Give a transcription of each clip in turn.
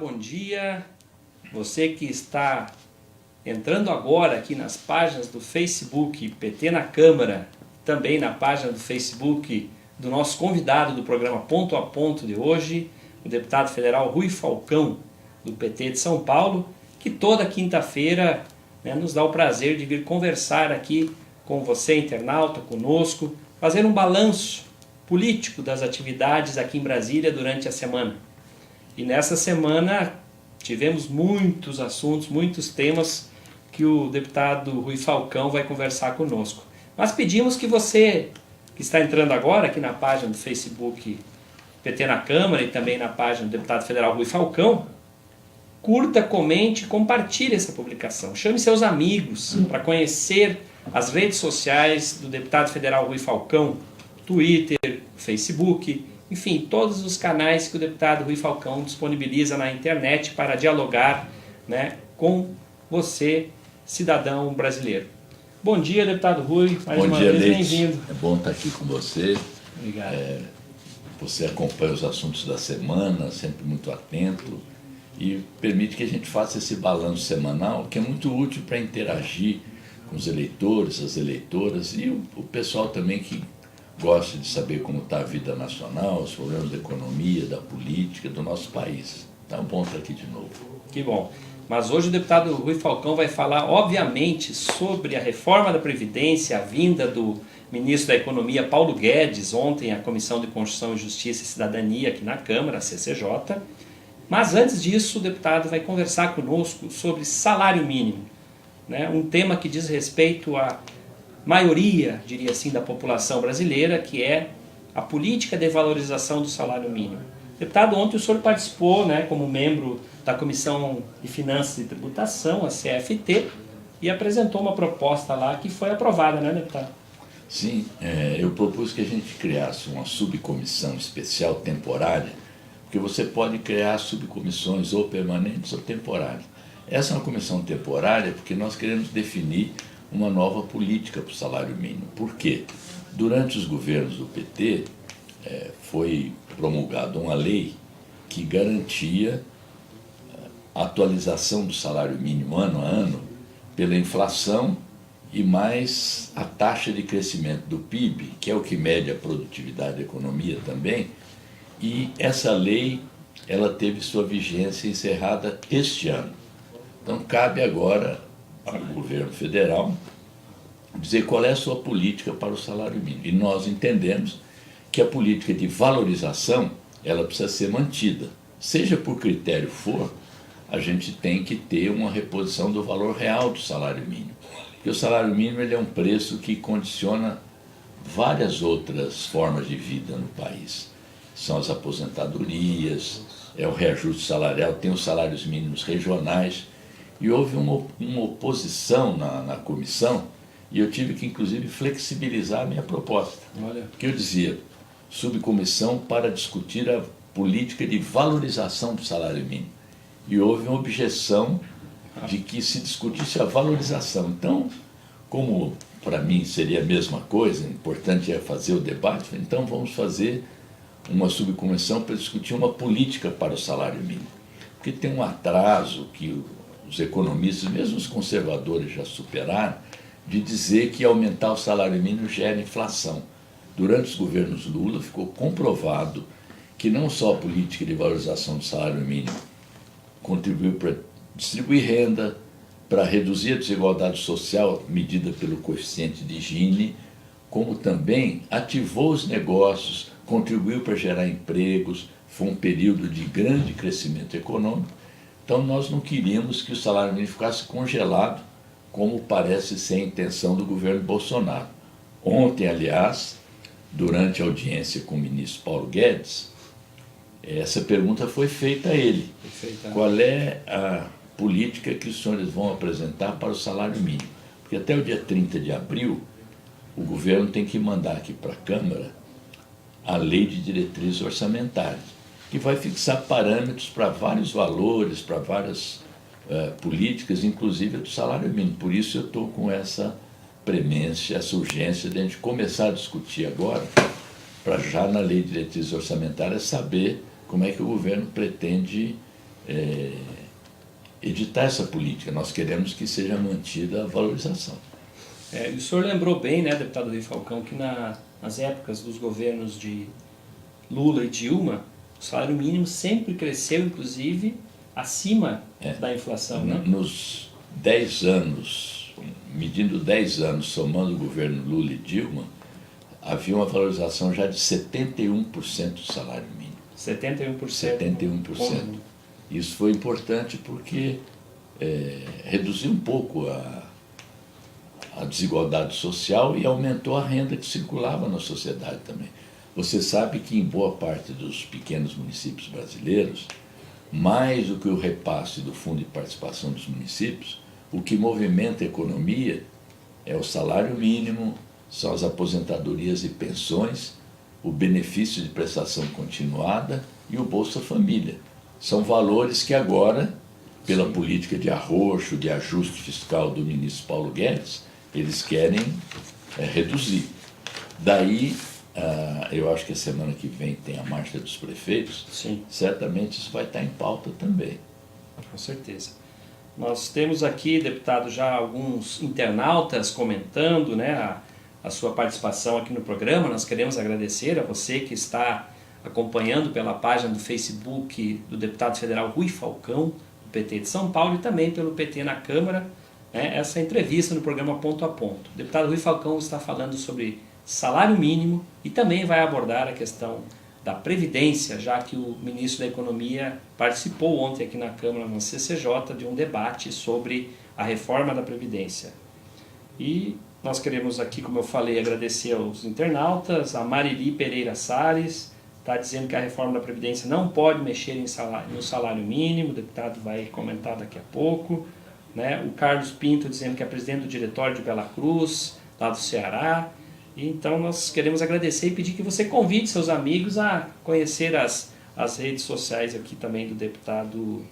bom dia. Você que está entrando agora aqui nas páginas do Facebook PT na Câmara, também na página do Facebook do nosso convidado do programa Ponto a Ponto de hoje, o deputado federal Rui Falcão, do PT de São Paulo, que toda quinta-feira, né, nos dá o prazer de vir conversar aqui com você, internauta, conosco, fazer um balanço político das atividades aqui em Brasília durante a semana. E nessa semana tivemos muitos assuntos, muitos temas que o deputado Rui Falcão vai conversar conosco. Mas pedimos que você, que está entrando agora aqui na página do Facebook PT na Câmara e também na página do deputado federal Rui Falcão, curta, comente e compartilhe essa publicação. Chame seus amigos para conhecer as redes sociais do deputado federal Rui Falcão, Twitter, Facebook, enfim, todos os canais que o deputado Rui Falcão disponibiliza na internet para dialogar, né, com você, cidadão brasileiro. Bom dia, deputado Rui, mais uma vez, bem-vindo. É bom estar aqui com você. Obrigado. Você acompanha os assuntos da semana, sempre muito atento, e permite que a gente faça esse balanço semanal, que é muito útil para interagir com os eleitores, as eleitoras e o pessoal também que gosta de saber como está a vida nacional, os problemas da economia, da política, do nosso país. Então é bom estar aqui de novo. Que bom. Mas hoje o deputado Rui Falcão vai falar, obviamente, sobre a reforma da Previdência, a vinda do ministro da Economia, Paulo Guedes, ontem à Comissão de Constituição, Justiça e Cidadania aqui na Câmara, a CCJ. Mas antes disso, o deputado vai conversar conosco sobre salário mínimo, né? Um tema que diz respeito à maioria, diria assim, da população brasileira, que é a política de valorização do salário mínimo. Deputado, ontem o senhor participou, né, como membro da Comissão de Finanças e Tributação, a CFT, e apresentou uma proposta lá que foi aprovada, né, deputado? Sim, eu propus que a gente criasse uma subcomissão especial temporária, porque você pode criar subcomissões ou permanentes ou temporárias. Essa é uma comissão temporária porque nós queremos definir uma nova política para o salário mínimo. Por quê? Durante os governos do PT, foi promulgada uma lei que garantia a atualização do salário mínimo ano a ano pela inflação e mais a taxa de crescimento do PIB, que é o que mede a produtividade da economia também, e essa lei ela teve sua vigência encerrada este ano. Então cabe agora ao governo federal dizer qual é a sua política para o salário mínimo. E nós entendemos que a política de valorização ela precisa ser mantida. Seja por critério for, a gente tem que ter uma reposição do valor real do salário mínimo. Porque o salário mínimo ele é um preço que condiciona várias outras formas de vida no país. São as aposentadorias, é o reajuste salarial, tem os salários mínimos regionais. E houve uma oposição na comissão, e eu tive que, inclusive, flexibilizar a minha proposta. Olha. Que eu dizia, subcomissão para discutir a política de valorização do salário mínimo. E houve uma objeção de que se discutisse a valorização. Então, como para mim seria a mesma coisa, o importante é fazer o debate, então vamos fazer uma subcomissão para discutir uma política para o salário mínimo. Porque tem um atraso que os economistas, mesmo os conservadores, já superaram, de dizer que aumentar o salário mínimo gera inflação. Durante os governos Lula ficou comprovado que não só a política de valorização do salário mínimo contribuiu para distribuir renda, para reduzir a desigualdade social medida pelo coeficiente de Gini, como também ativou os negócios, contribuiu para gerar empregos, foi um período de grande crescimento econômico. Então nós não queríamos que o salário mínimo ficasse congelado, como parece ser a intenção do governo Bolsonaro. Ontem, aliás, durante a audiência com o ministro Paulo Guedes, essa pergunta foi feita a ele. Qual é a política que os senhores vão apresentar para o salário mínimo? Porque até o dia 30 de abril, o governo tem que mandar aqui para a Câmara a lei de diretrizes orçamentárias, que vai fixar parâmetros para vários valores, para várias políticas, inclusive do salário mínimo. Por isso eu estou com essa premência, essa urgência de a gente começar a discutir agora, para já na lei de diretrizes orçamentárias saber como é que o governo pretende editar essa política. Nós queremos que seja mantida a valorização. E o senhor lembrou bem, né, deputado Rui Falcão, que nas épocas dos governos de Lula e Dilma, o salário mínimo sempre cresceu, inclusive, acima da inflação, né? Nos 10 anos, medindo 10 anos, somando o governo Lula e Dilma, havia uma valorização já de 71% do salário mínimo. 71%. 71%. Isso foi importante porque reduziu um pouco a desigualdade social e aumentou a renda que circulava na sociedade também. Você sabe que em boa parte dos pequenos municípios brasileiros, mais do que o repasse do Fundo de Participação dos Municípios, o que movimenta a economia é o salário mínimo, são as aposentadorias e pensões, o benefício de prestação continuada e o Bolsa Família. São valores que agora, pela política de arroxo, de ajuste fiscal do ministro Paulo Guedes, eles querem reduzir. Daí, eu acho que a semana que vem tem a marcha dos prefeitos. Sim. Certamente isso vai estar em pauta também. Com certeza. Nós temos aqui, deputado, já alguns internautas comentando, né, a sua participação aqui no programa. Nós queremos agradecer a você que está acompanhando pela página do Facebook do deputado federal Rui Falcão, do PT de São Paulo, e também pelo PT na Câmara, né, essa entrevista no programa Ponto a Ponto. O deputado Rui Falcão está falando sobre salário mínimo e também vai abordar a questão da Previdência, já que o ministro da Economia participou ontem aqui na Câmara, no CCJ, de um debate sobre a reforma da Previdência. E nós queremos aqui, como eu falei, agradecer aos internautas. A Marili Pereira Salles está dizendo que a reforma da Previdência não pode mexer no salário mínimo, o deputado vai comentar daqui a pouco, né? O Carlos Pinto dizendo que é presidente do diretório de Bela Cruz, lá do Ceará. E então nós queremos agradecer e pedir que você convide seus amigos a conhecer as redes sociais aqui também do deputado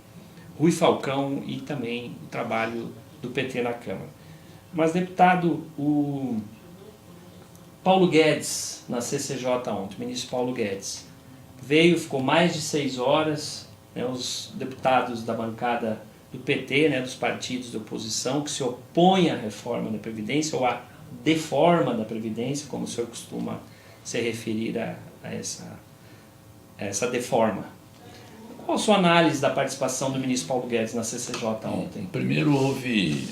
Rui Falcão e também o trabalho do PT na Câmara. Mas, deputado, o Paulo Guedes, na CCJ ontem, o ministro Paulo Guedes, veio, ficou mais de 6 horas, né, os deputados da bancada do PT, né, dos partidos de oposição, que se opõem à reforma da Previdência, ou à deforma da Previdência, como o senhor costuma se referir a essa deforma. Qual a sua análise da participação do ministro Paulo Guedes na CCJ ontem? Primeiro, houve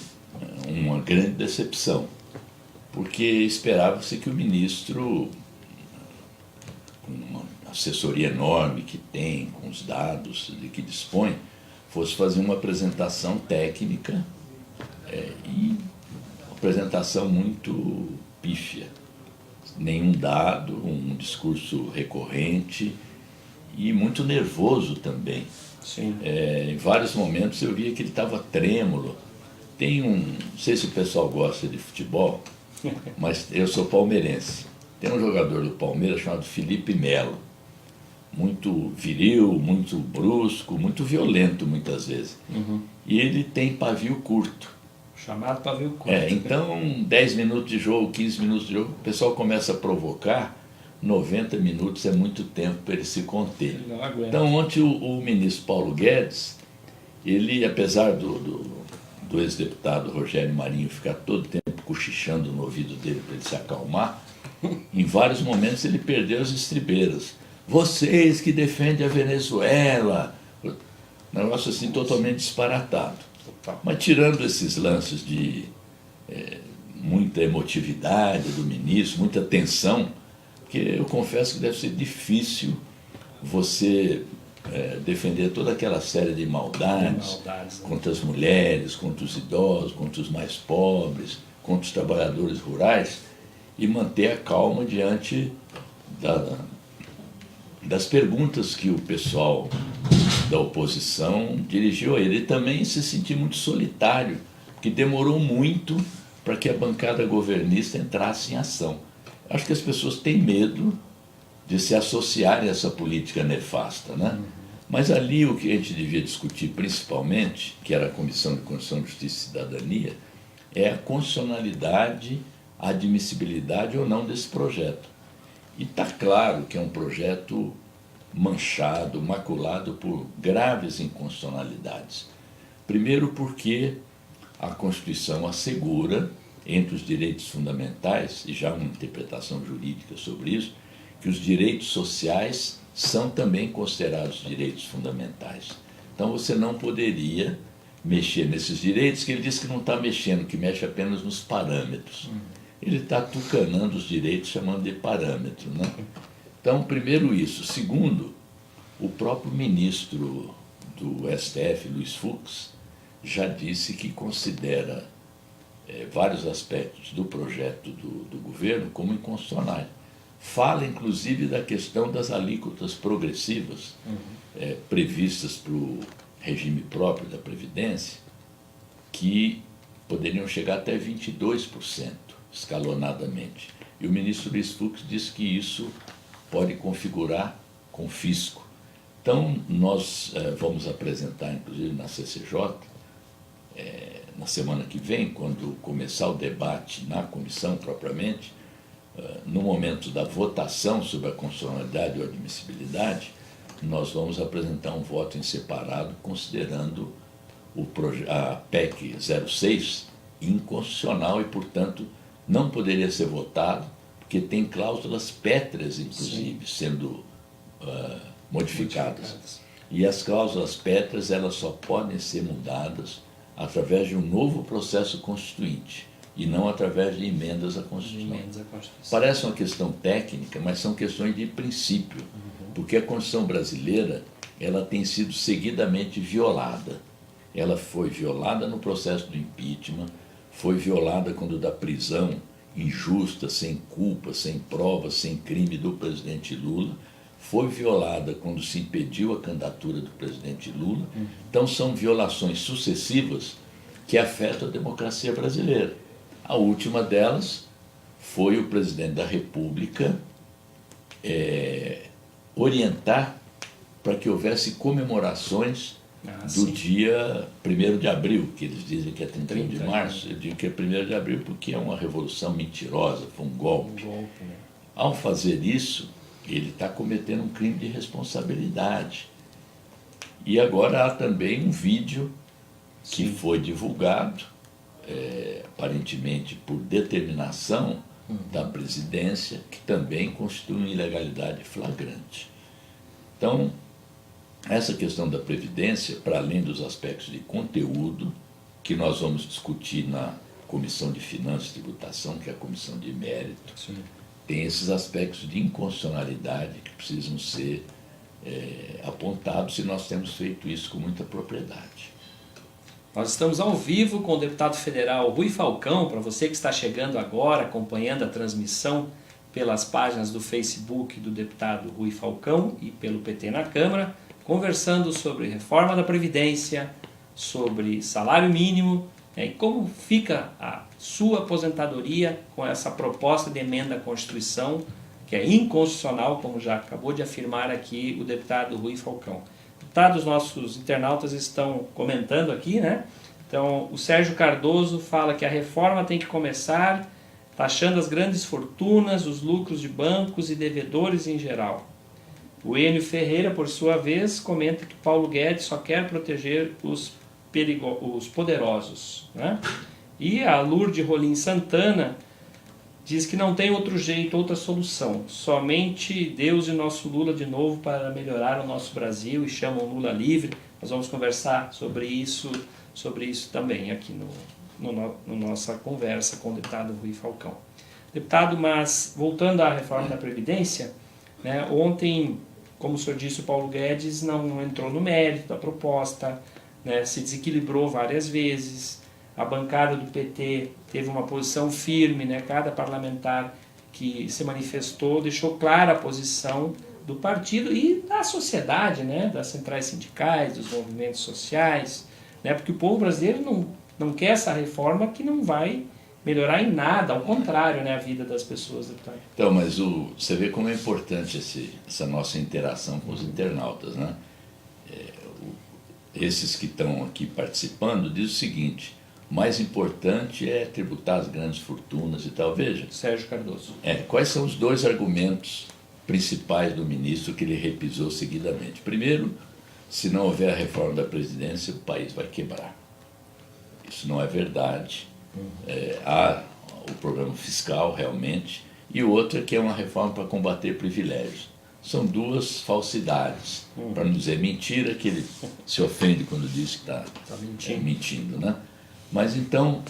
uma grande decepção, porque esperava-se que o ministro, com uma assessoria enorme que tem, com os dados de que dispõe, fosse fazer uma apresentação técnica e uma apresentação muito pífia. Nenhum dado, um discurso recorrente e muito nervoso também. Sim. Em vários momentos eu via que ele estava trêmulo. Não sei se o pessoal gosta de futebol, mas eu sou palmeirense. Tem um jogador do Palmeiras chamado Felipe Melo, muito viril, muito brusco, muito violento muitas vezes. Uhum. E ele tem pavio curto. Chamado pavio curto. Então 10 minutos de jogo, 15 minutos de jogo, o pessoal começa a provocar, 90 minutos é muito tempo para ele se conter. Ele não aguenta. Então ontem o ministro Paulo Guedes, ele, apesar do ex-deputado Rogério Marinho ficar todo o tempo cochichando no ouvido dele para ele se acalmar, em vários momentos ele perdeu as estribeiras. Vocês que defendem a Venezuela, um negócio assim totalmente disparatado. Mas tirando esses lances de muita emotividade do ministro, muita tensão, porque eu confesso que deve ser difícil você defender toda aquela série de maldades contra as mulheres, contra os idosos, contra os mais pobres, contra os trabalhadores rurais e manter a calma diante das perguntas que o pessoal da oposição dirigiu a ele. E também se sentir muito solitário, porque demorou muito para que a bancada governista entrasse em ação. Acho que as pessoas têm medo de se associarem a essa política nefasta, né? Mas ali o que a gente devia discutir principalmente, que era a Comissão de Constituição, Justiça e Cidadania, é a constitucionalidade, a admissibilidade ou não desse projeto. E está claro que é um projeto manchado, maculado por graves inconstitucionalidades. Primeiro porque a Constituição assegura, entre os direitos fundamentais, e já uma interpretação jurídica sobre isso, que os direitos sociais são também considerados direitos fundamentais. Então você não poderia mexer nesses direitos, que ele diz que não está mexendo, que mexe apenas nos parâmetros. Ele está tucanando os direitos, chamando de parâmetro, né? Então, primeiro isso. Segundo, o próprio ministro do STF, Luiz Fux, já disse que considera vários aspectos do projeto do governo como inconstitucionais. Fala, inclusive, da questão das alíquotas progressivas previstas para o regime próprio da Previdência, que poderiam chegar até 22%, escalonadamente. E o ministro Luiz Fux disse que isso pode configurar confisco. Então, nós vamos apresentar, inclusive, na CCJ, na semana que vem, quando começar o debate na comissão propriamente, no momento da votação sobre a constitucionalidade ou admissibilidade, nós vamos apresentar um voto em separado, considerando a PEC 06 inconstitucional e, portanto, não poderia ser votado, porque tem cláusulas pétreas, inclusive, sendo modificadas. E as cláusulas pétreas, elas só podem ser mudadas através de um novo processo constituinte e não através de emendas à Constituição. Parece uma questão técnica, mas são questões de princípio, porque a Constituição brasileira ela tem sido seguidamente violada. Ela foi violada no processo do impeachment, foi violada quando da prisão injusta, sem culpa, sem prova, sem crime do presidente Lula, foi violada quando se impediu a candidatura do presidente Lula. Então são violações sucessivas que afetam a democracia brasileira. A última delas foi o presidente da República orientar para que houvesse comemorações do dia 1º de abril, que eles dizem que é 31 de março. Eu digo que é 1º de abril porque é uma revolução mentirosa, foi um golpe. Ao fazer isso, ele está cometendo um crime de responsabilidade. E agora há também um vídeo que foi divulgado, aparentemente por determinação da presidência, que também constitui uma ilegalidade flagrante. Então, essa questão da Previdência, para além dos aspectos de conteúdo, que nós vamos discutir na Comissão de Finanças e Tributação, que é a comissão de mérito, tem esses aspectos de inconstitucionalidade que precisam ser apontados, e nós temos feito isso com muita propriedade. Nós estamos ao vivo com o deputado federal Rui Falcão. Para você que está chegando agora, acompanhando a transmissão pelas páginas do Facebook do deputado Rui Falcão e pelo PT na Câmara, conversando sobre reforma da Previdência, sobre salário mínimo, e como fica a sua aposentadoria com essa proposta de emenda à Constituição, que é inconstitucional, como já acabou de afirmar aqui o deputado Rui Falcão. Os nossos internautas estão comentando aqui, né? Então, o Sérgio Cardoso fala que a reforma tem que começar taxando as grandes fortunas, os lucros de bancos e devedores em geral. O Enio Ferreira, por sua vez, comenta que Paulo Guedes só quer proteger os poderosos, né? E a Lourdes Rolim Santana diz que não tem outro jeito, outra solução. Somente Deus e nosso Lula de novo para melhorar o nosso Brasil, e chamam Lula livre. Nós vamos conversar sobre isso também aqui no nossa conversa com o deputado Rui Falcão. Deputado, mas voltando à reforma da Previdência, né, ontem, como o senhor disse, o Paulo Guedes não entrou no mérito da proposta, né, se desequilibrou várias vezes. A bancada do PT teve uma posição firme, né? Cada parlamentar que se manifestou deixou clara a posição do partido e da sociedade, né? Das centrais sindicais, dos movimentos sociais, né? Porque o povo brasileiro não quer essa reforma que não vai melhorar em nada, ao contrário, né? A vida das pessoas. Deputado. Então, mas você vê como é importante essa nossa interação com os internautas, né? Esses que estão aqui participando dizem o seguinte: mais importante é tributar as grandes fortunas e tal. Veja. Sérgio Cardoso. Quais são os dois argumentos principais do ministro que ele repisou seguidamente. Primeiro, se não houver a reforma da Previdência, o país vai quebrar. Isso não é verdade. Há o programa fiscal, realmente, e outra que é uma reforma para combater privilégios. São duas falsidades, para não dizer mentira, que ele se ofende quando diz que está mentindo, né? Mas então,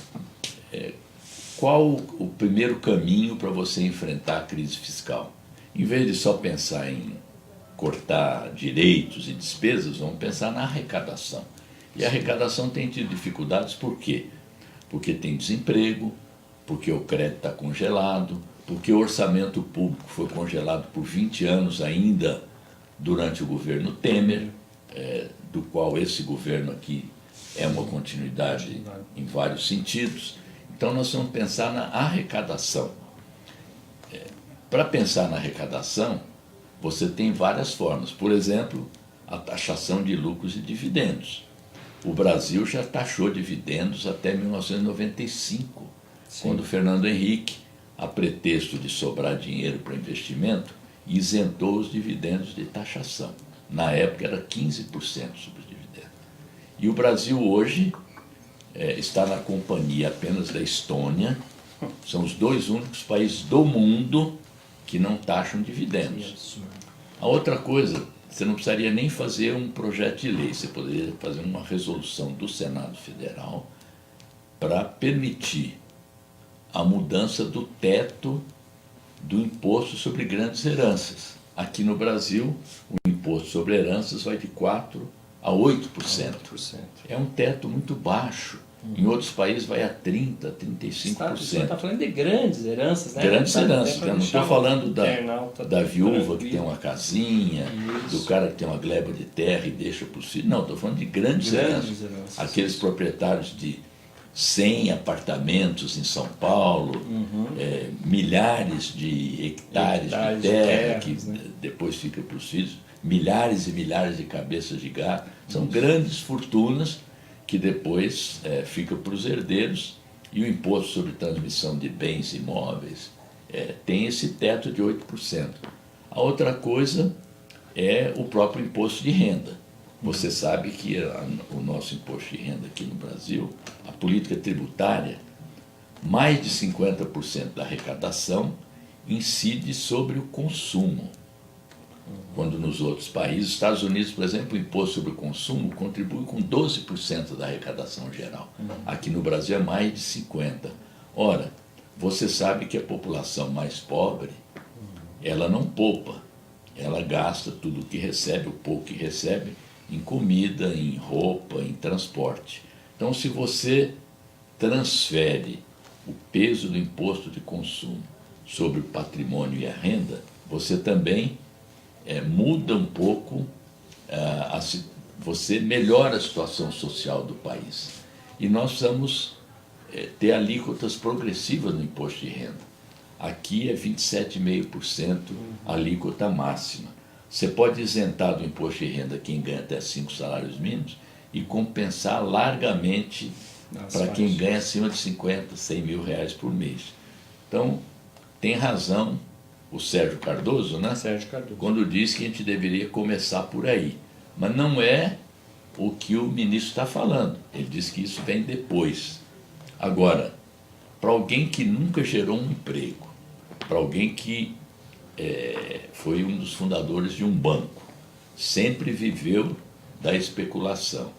qual o primeiro caminho para você enfrentar a crise fiscal? Em vez de só pensar em cortar direitos e despesas, vamos pensar na arrecadação. E a arrecadação tem tido dificuldades por quê? Porque tem desemprego, porque o crédito está congelado, porque o orçamento público foi congelado por 20 anos ainda durante o governo Temer, do qual esse governo aqui é uma continuidade em vários sentidos. Então nós vamos pensar na arrecadação. Para pensar na arrecadação, você tem várias formas. Por exemplo, a taxação de lucros e dividendos. O Brasil já taxou dividendos até 1995, quando Fernando Henrique, a pretexto de sobrar dinheiro para investimento, isentou os dividendos de taxação. Na época era 15% sobre os dividendos. E o Brasil hoje está na companhia apenas da Estônia. São os dois únicos países do mundo que não taxam dividendos. A outra coisa, você não precisaria nem fazer um projeto de lei, você poderia fazer uma resolução do Senado Federal para permitir a mudança do teto do imposto sobre grandes heranças. Aqui no Brasil, o imposto sobre heranças vai de 4% a 8%. É um teto muito baixo. Em outros países vai a 30%, 35%. Você está falando de grandes heranças, né? Grandes heranças. Eu não estou falando da viúva que tem uma casinha, do cara que tem uma gleba de terra e deixa para os filhos. Não, estou falando de grandes heranças. Aqueles proprietários de 100 apartamentos em São Paulo, milhares de hectares de terra que depois fica para os filhos, milhares e milhares de cabeças de gado. São grandes fortunas que depois fica para os herdeiros, e o imposto sobre transmissão de bens imóveis tem esse teto de 8%. A outra coisa é o próprio imposto de renda. Você sabe que o nosso imposto de renda aqui no Brasil, a política tributária, mais de 50% da arrecadação incide sobre o consumo. Quando nos outros países, Estados Unidos, por exemplo, o imposto sobre o consumo contribui com 12% da arrecadação geral. Aqui no Brasil é mais de 50%. Ora, você sabe que a população mais pobre, ela não poupa, ela gasta tudo o que recebe, o pouco que recebe, em comida, em roupa, em transporte. Então, se você transfere o peso do imposto de consumo sobre o patrimônio e a renda, você também muda um pouco, você melhora a situação social do país. E nós precisamos ter alíquotas progressivas no imposto de renda. Aqui é 27,5% a alíquota máxima. Você pode isentar do imposto de renda quem ganha até 5 salários mínimos e compensar largamente para quem ganha acima de 50, 100 mil reais por mês. Então, tem razão o Sérgio Cardoso, né? Sérgio Cardoso. Quando diz que a gente deveria começar por aí. Mas não é o que o ministro está falando. Ele diz que isso vem depois. Agora, para alguém que nunca gerou um emprego, para alguém que foi um dos fundadores de um banco, sempre viveu da especulação,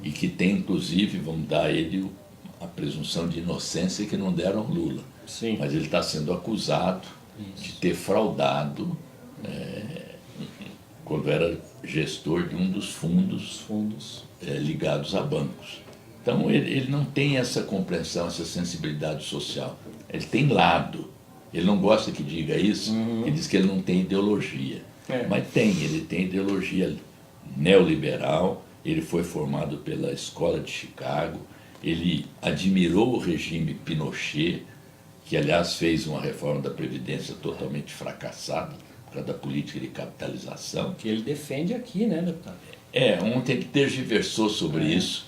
e que tem, inclusive, vamos dar a ele a presunção de inocência que não deram ao Lula. Sim. Mas ele está sendo acusado de ter fraudado quando era gestor de um dos fundos ligados a bancos. Então ele não tem essa compreensão, essa sensibilidade social. Ele tem lado. Ele não gosta que diga isso, ele diz que ele não tem ideologia. Mas ele tem ideologia neoliberal, ele foi formado pela Escola de Chicago, ele admirou o regime Pinochet, que aliás fez uma reforma da Previdência totalmente fracassada, por causa da política de capitalização. Que ele defende aqui, né, deputado? Ontem ele tergiversou sobre isso.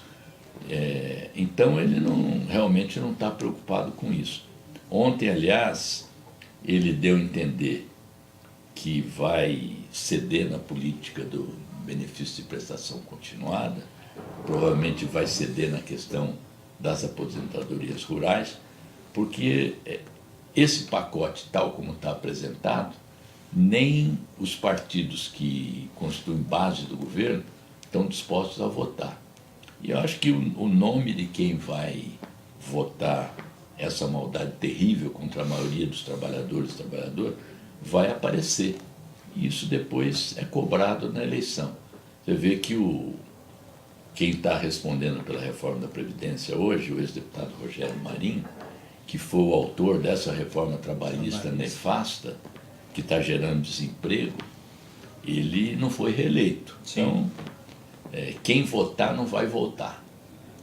Então ele realmente não está preocupado com isso. Ontem, aliás, ele deu a entender que vai ceder na política do benefício de prestação continuada, provavelmente vai ceder na questão das aposentadorias rurais, porque esse pacote, tal como está apresentado, nem os partidos que constituem base do governo estão dispostos a votar. E eu acho que o nome de quem vai votar essa maldade terrível contra a maioria dos trabalhadores e trabalhadoras vai aparecer. E isso depois é cobrado na eleição. Você vê que quem está respondendo pela reforma da Previdência hoje, o ex-deputado Rogério Marinho, que foi o autor dessa reforma trabalhista nefasta, que está gerando desemprego, ele não foi reeleito. Sim. Então, quem votar não vai voltar.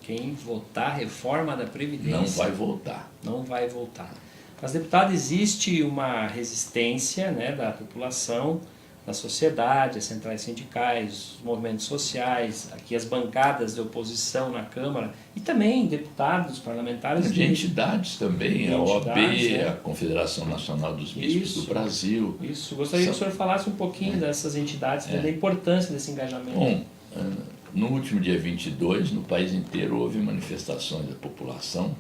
Quem votar reforma da Previdência não vai voltar. Não vai voltar. Mas, deputado, existe uma resistência, né, da população, da sociedade, as centrais sindicais, os movimentos sociais, aqui as bancadas de oposição na Câmara e também deputados, parlamentares. De entidades também, a OAB, né? a Confederação Nacional dos Bispos do Brasil. Isso, gostaria que o senhor falasse um pouquinho dessas entidades, da importância desse engajamento. Bom, no último dia 22, no país inteiro, houve manifestações da população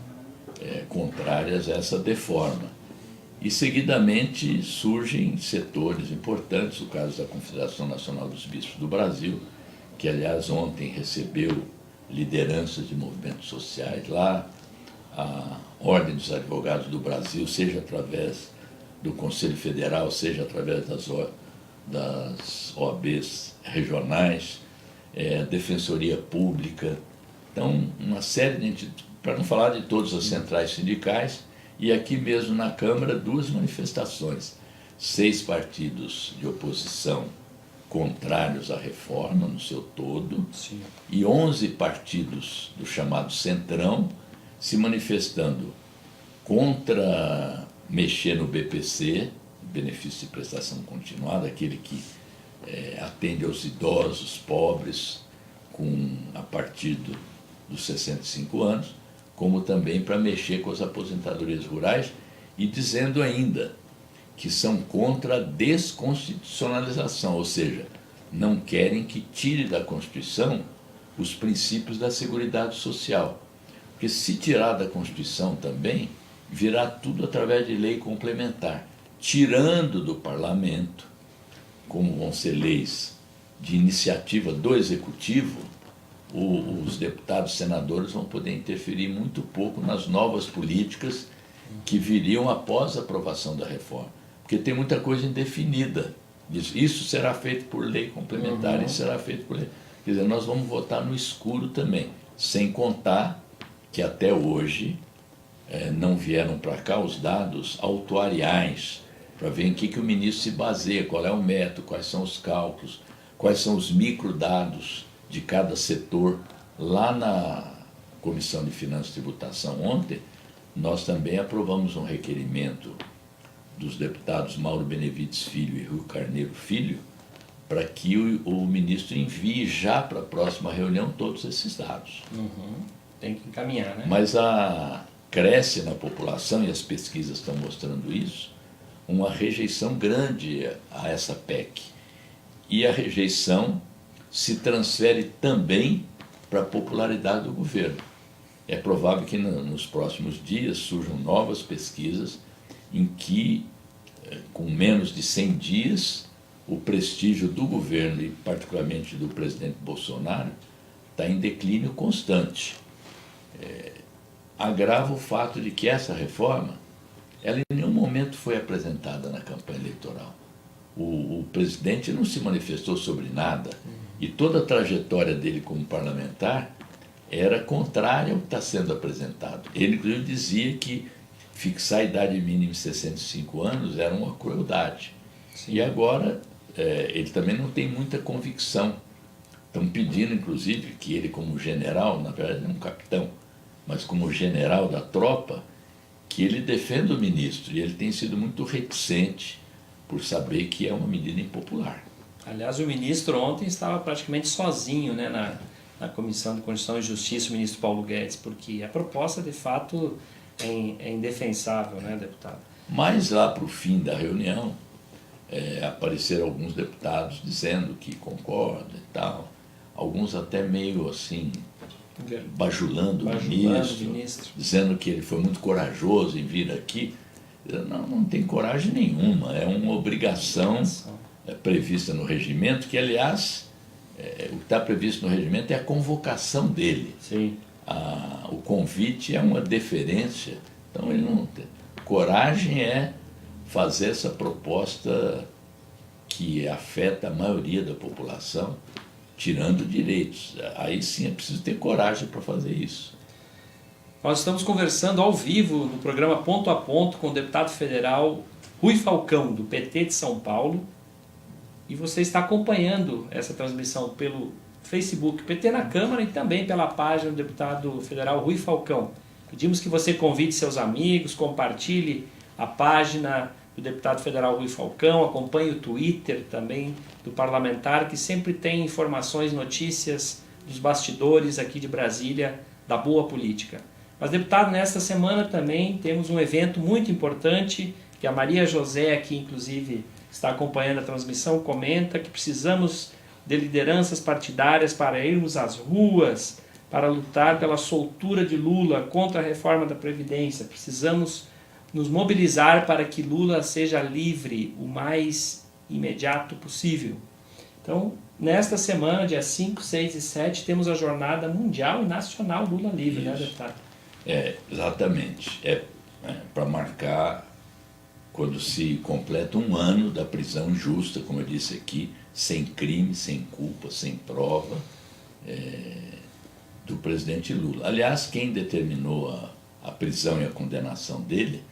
contrárias a essa reforma. E, seguidamente, surgem setores importantes, o caso da Confederação Nacional dos Bispos do Brasil, que, aliás, ontem recebeu lideranças de movimentos sociais lá, a Ordem dos Advogados do Brasil, seja através do Conselho Federal, seja através das OABs regionais, a Defensoria Pública. Então, uma série de entidades, para não falar de todas as centrais sindicais, e aqui mesmo na Câmara, 2 manifestações. 6 partidos de oposição contrários à reforma no seu todo. Sim. E 11 partidos do chamado Centrão se manifestando contra mexer no BPC, benefício de prestação continuada, aquele que atende aos idosos, pobres, a partir dos 65 anos, como também para mexer com as aposentadorias rurais, e dizendo ainda que são contra a desconstitucionalização, ou seja, não querem que tire da Constituição os princípios da Seguridade Social. Porque se tirar da Constituição também, virá tudo através de lei complementar, tirando do Parlamento, como vão ser leis de iniciativa do Executivo, os deputados e senadores vão poder interferir muito pouco nas novas políticas que viriam após a aprovação da reforma. Porque tem muita coisa indefinida. Isso será feito por lei complementar, isso será feito por lei. Quer dizer, nós vamos votar no escuro também, sem contar que até hoje não vieram para cá os dados autuariais, para ver em que o ministro se baseia, qual é o método, quais são os cálculos, quais são os microdados de cada setor. Lá na Comissão de Finanças e Tributação ontem, nós também aprovamos um requerimento dos deputados Mauro Benevides Filho e Rui Carneiro Filho, para que o ministro envie já para a próxima reunião todos esses dados. Tem que encaminhar, né? Mas cresce na população, e as pesquisas estão mostrando isso, uma rejeição grande a essa PEC. E a rejeição se transfere também para a popularidade do governo. É provável que nos próximos dias surjam novas pesquisas em que, com menos de 100 dias, o prestígio do governo, e particularmente do presidente Bolsonaro, está em declínio constante. Agrava o fato de que essa reforma, ela em nenhum momento foi apresentada na campanha eleitoral. O presidente não se manifestou sobre nada, e toda a trajetória dele como parlamentar era contrária ao que está sendo apresentado. Ele, inclusive, dizia que fixar a idade mínima em 65 anos era uma crueldade. Sim. E agora ele também não tem muita convicção. Estão pedindo, inclusive, que ele, como general, na verdade é um capitão, mas como general da tropa, que ele defenda o ministro. E ele tem sido muito reticente por saber que é uma medida impopular. Aliás, o ministro ontem estava praticamente sozinho, né, na Comissão de Constituição e Justiça, o ministro Paulo Guedes, porque a proposta, de fato, é indefensável, né, deputado? Mas lá para o fim da reunião, apareceram alguns deputados dizendo que concordam e tal, alguns até meio assim, bajulando o ministro, dizendo que ele foi muito corajoso em vir aqui. Não tem coragem nenhuma, é uma obrigação prevista no regimento, que aliás, o que está previsto no regimento é a convocação dele. Sim. O convite é uma deferência, então ele não tem. Coragem é fazer essa proposta que afeta a maioria da população, tirando direitos. Aí sim é preciso ter coragem para fazer isso. Nós estamos conversando ao vivo no programa Ponto a Ponto com o deputado federal Rui Falcão, do PT de São Paulo. E você está acompanhando essa transmissão pelo Facebook PT na Câmara e também pela página do deputado federal Rui Falcão. Pedimos que você convide seus amigos, compartilhe a página do deputado federal Rui Falcão, acompanhe o Twitter também do parlamentar, que sempre tem informações, notícias dos bastidores aqui de Brasília, da boa política. Mas, deputado, nesta semana também temos um evento muito importante, que a Maria José aqui, inclusive, está acompanhando a transmissão, comenta que precisamos de lideranças partidárias para irmos às ruas, para lutar pela soltura de Lula contra a reforma da Previdência. Precisamos nos mobilizar para que Lula seja livre o mais imediato possível. Então, nesta semana, dia 5, 6 e 7, temos a Jornada Mundial e Nacional Lula Livre, né, deputado? Exatamente. Para marcar quando se completa um ano da prisão injusta, como eu disse aqui, sem crime, sem culpa, sem prova, do presidente Lula. Aliás, quem determinou a prisão e a condenação dele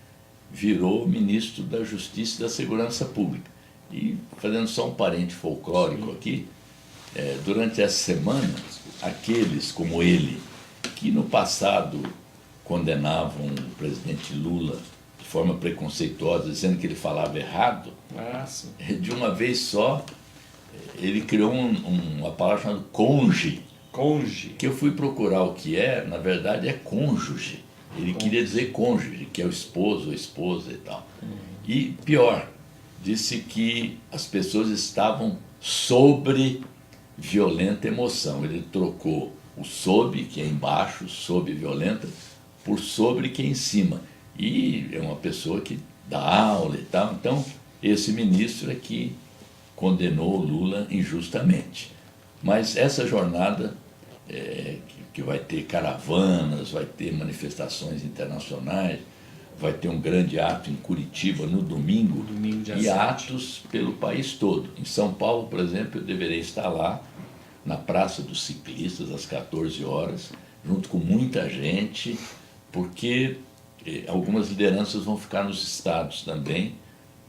virou ministro da Justiça e da Segurança Pública. E, fazendo só um parente folclórico aqui, durante essa semana, aqueles como ele, que no passado condenavam o presidente Lula de forma preconceituosa, dizendo que ele falava errado, de uma vez só, ele criou uma palavra chamada cônjuge. Cônjuge. Que eu fui procurar o que na verdade é cônjuge. Ele queria dizer cônjuge, que é o esposo ou esposa e tal. E pior, disse que as pessoas estavam sobre violenta emoção. Ele trocou o sob, que é embaixo, sob violenta, por sobre, que é em cima. E é uma pessoa que dá aula e tal. Então, esse ministro é que condenou o Lula injustamente. Mas essa jornada, que vai ter caravanas, vai ter manifestações internacionais, vai ter um grande ato em Curitiba no domingo dia e 7. atos pelo país todo. Em São Paulo, por exemplo, eu deverei estar lá na Praça dos Ciclistas às 14 horas, junto com muita gente, porque algumas lideranças vão ficar nos estados também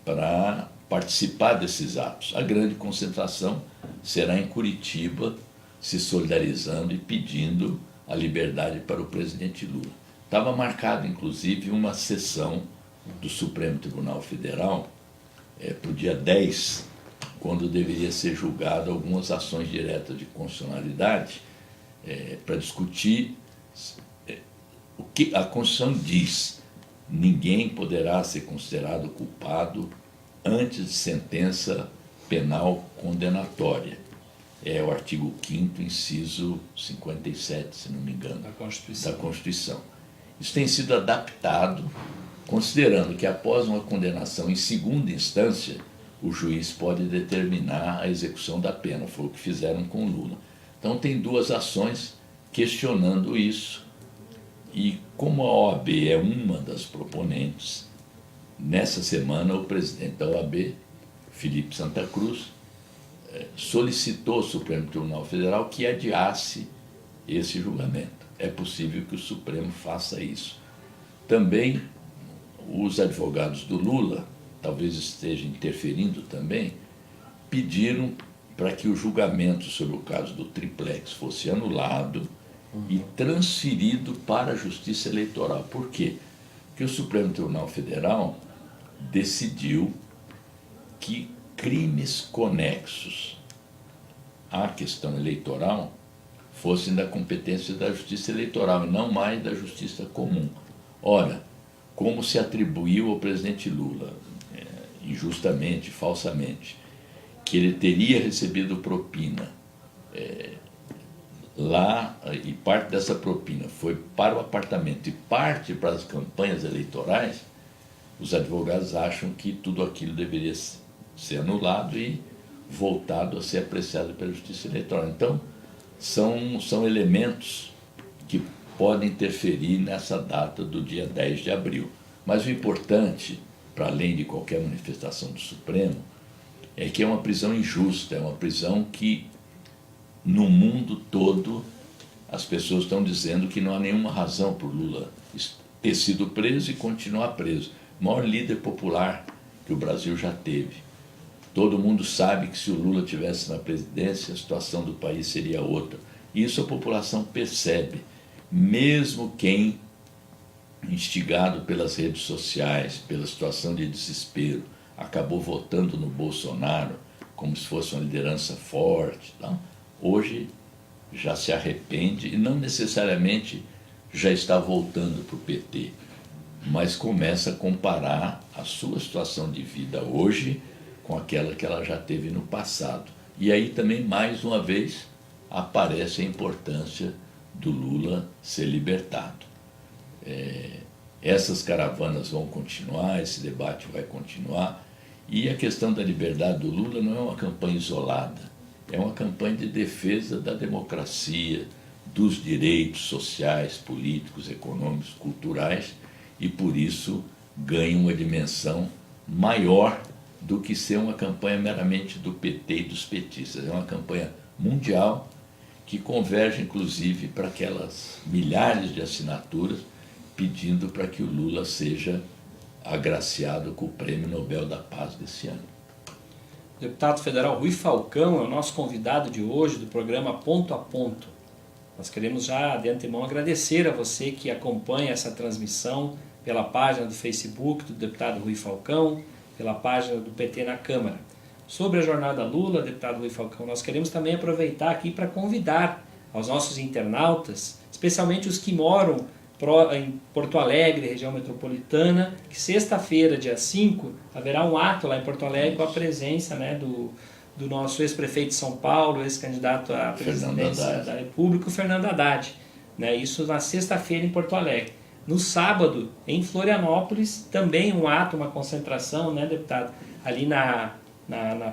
para participar desses atos. A grande concentração será em Curitiba, se solidarizando e pedindo a liberdade para o presidente Lula. Estava marcado, inclusive, uma sessão do Supremo Tribunal Federal para o dia 10, quando deveria ser julgado algumas ações diretas de constitucionalidade, para discutir o que a Constituição diz: ninguém poderá ser considerado culpado antes de sentença penal condenatória. É o artigo 5º, inciso 57, se não me engano, da Constituição. Isso tem sido adaptado, considerando que após uma condenação em segunda instância, o juiz pode determinar a execução da pena. Foi o que fizeram com o Lula. Então tem duas ações questionando isso. E como a OAB é uma das proponentes, nessa semana o presidente da OAB, Felipe Santa Cruz, solicitou ao Supremo Tribunal Federal que adiasse esse julgamento. É possível que o Supremo faça isso. Também os advogados do Lula, talvez estejam interferindo também, pediram para que o julgamento sobre o caso do triplex fosse anulado e transferido para a Justiça Eleitoral. Por quê? Porque o Supremo Tribunal Federal decidiu que crimes conexos à questão eleitoral fossem da competência da Justiça Eleitoral e não mais da Justiça Comum. Ora, como se atribuiu ao presidente Lula injustamente, falsamente, que ele teria recebido propina lá, e parte dessa propina foi para o apartamento e parte para as campanhas eleitorais, os advogados acham que tudo aquilo deveria ser anulado e voltado a ser apreciado pela Justiça Eleitoral. Então, são elementos que podem interferir nessa data do dia 10 de abril. Mas o importante, para além de qualquer manifestação do Supremo, é que é uma prisão injusta, é uma prisão que, no mundo todo, as pessoas estão dizendo que não há nenhuma razão para o Lula ter sido preso e continuar preso. O maior líder popular que o Brasil já teve. Todo mundo sabe que se o Lula estivesse na presidência, a situação do país seria outra. Isso a população percebe. Mesmo quem, instigado pelas redes sociais, pela situação de desespero, acabou votando no Bolsonaro como se fosse uma liderança forte, não? Hoje já se arrepende e não necessariamente já está voltando para o PT, mas começa a comparar a sua situação de vida hoje com aquela que ela já teve no passado. E aí também, mais uma vez, aparece a importância do Lula ser libertado. Essas caravanas vão continuar, esse debate vai continuar, e a questão da liberdade do Lula não é uma campanha isolada, é uma campanha de defesa da democracia, dos direitos sociais, políticos, econômicos, culturais, e por isso ganha uma dimensão maior do que ser uma campanha meramente do PT e dos petistas. É uma campanha mundial que converge, inclusive, para aquelas milhares de assinaturas pedindo para que o Lula seja agraciado com o Prêmio Nobel da Paz desse ano. O deputado federal Rui Falcão é o nosso convidado de hoje do programa Ponto a Ponto. Nós queremos já de antemão agradecer a você que acompanha essa transmissão pela página do Facebook do deputado Rui Falcão, pela página do PT na Câmara. Sobre a jornada Lula, deputado Rui Falcão, nós queremos também aproveitar aqui para convidar aos nossos internautas, especialmente os que moram em Porto Alegre, região metropolitana, que sexta-feira, dia 5, haverá um ato lá em Porto Alegre com a presença, né, do nosso ex-prefeito de São Paulo, ex-candidato à presidência da República, o Fernando Haddad. Né, isso na sexta-feira em Porto Alegre. No sábado, em Florianópolis, também um ato, uma concentração, né, deputado, ali na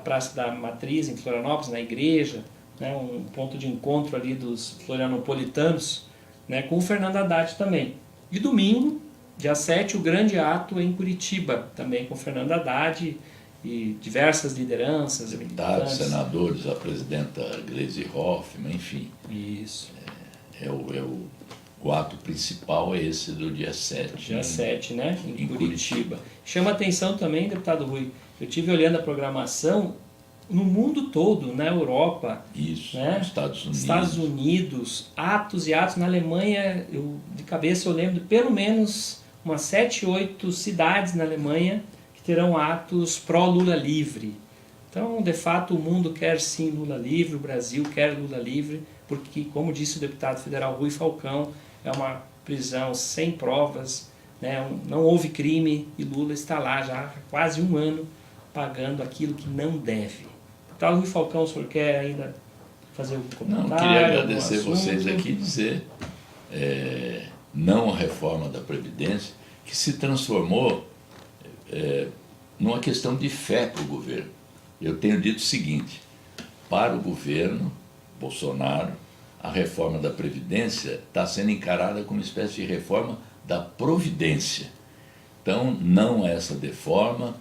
Praça da Matriz, em Florianópolis, na igreja, né, um ponto de encontro ali dos florianopolitanos, né, com o Fernando Haddad também. E domingo, dia 7, o grande ato em Curitiba, também com o Fernando Haddad e diversas lideranças. Deputados, senadores, a presidenta Gleisi Hoffmann, enfim. Isso. O ato principal é esse do dia 7. Dia 7, né? Em Curitiba. Chama atenção também, deputado Rui, eu estive olhando a programação no mundo todo, na Europa. Isso, né? Estados Unidos, atos e atos. Na Alemanha, de cabeça eu lembro de pelo menos umas 7, 8 cidades na Alemanha que terão atos pró-Lula livre. Então, de fato, o mundo quer sim Lula livre, o Brasil quer Lula livre, porque, como disse o deputado federal Rui Falcão, é uma prisão sem provas, né? Não houve crime e Lula está lá já há quase um ano pagando aquilo que não deve. Deputado Rui Falcão, o senhor quer ainda fazer algum comentário? Não, queria agradecer vocês aqui e dizer não a reforma da Previdência, que se transformou numa questão de fé para o governo. Eu tenho dito o seguinte, para o governo Bolsonaro, a reforma da Previdência está sendo encarada como uma espécie de reforma da Providência. Então, não essa deforma,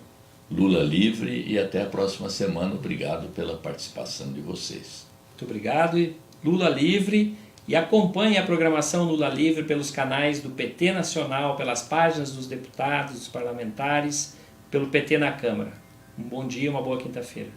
Lula livre e até a próxima semana. Obrigado pela participação de vocês. Muito obrigado. Lula livre. E acompanhe a programação Lula Livre pelos canais do PT Nacional, pelas páginas dos deputados, dos parlamentares, pelo PT na Câmara. Um bom dia, uma boa quinta-feira.